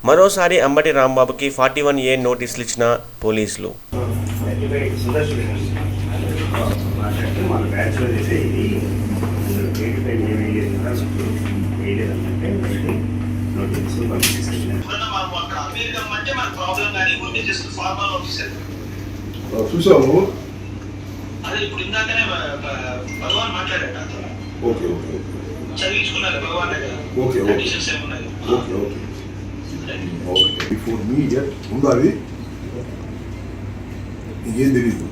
మరోసారి అంబటి రాంబాబుకి 41A నోటీసులు ఇచ్చిన పోలీసులు. చూసాము. అదే ఇప్పుడు ఇందాకనే భగవాన్ మాట్లాడాడు ఓకే ఓకే చదివించుకున్నారు భగవాన్ దగ్గర. Okay okay okay okay okay before me ఉండాలి. నీకేం తెలీదు.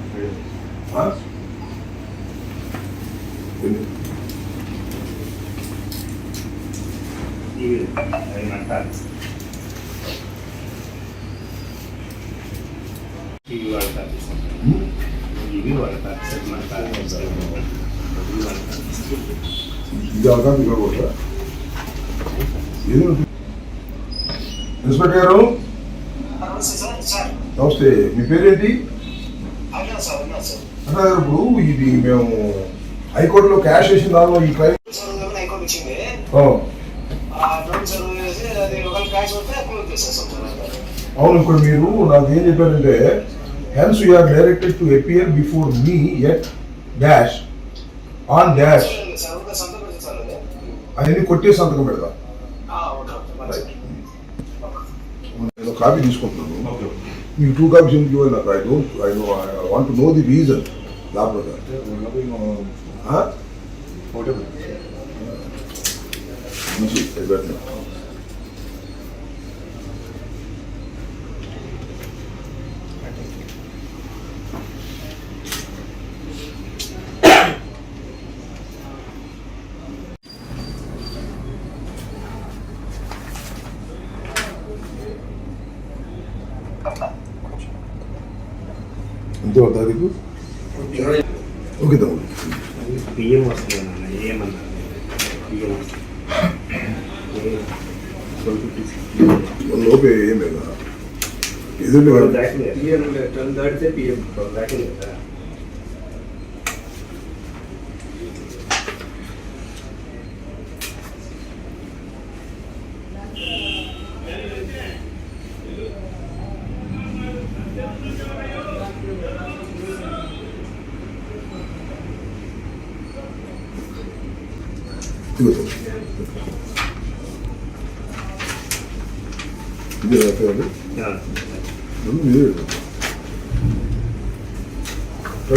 ఇన్స్పెక్టర్ గారు నమస్తే. మీ పేరేంటి? అంటే ఇప్పుడు ఇది మేము హైకోర్టులో క్యాష్ చేసిన దానిలో ఈ క్రైమ్ అవును. ఇప్పుడు మీరు నాకు ఏం చెప్పారంటే hence you are directed to appear before me at dash on dash అవన్నీ కొట్టే సంతకం పెడతా. నేను కాపీ తీసుకుంటున్నాను. మీకు 2 కాపీస్ ఎందుకు ఇవ్వాలి నాకు? I want to know the reason. లేకపోతే ఎంతో తారీఖు ఓకే తమ్ముడు. బియ్యం వస్తుందన్న ఏమన్నా బియ్యం లోపే ఏం లేదా? ఎదురు దాటితే బియ్యం దాటి కదా.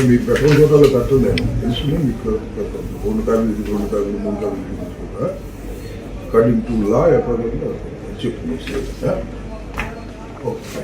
మీకు పెట్రోల్ కోటాలో పెట్టండి. నేను తెలుసుకుని మీకు 2 కాపీలు 2 కాపీలు 3 కాపీలు తీసుకుంటా. అకార్డింగ్ టు లా ఎక్కడ చెప్పు. ఓకే.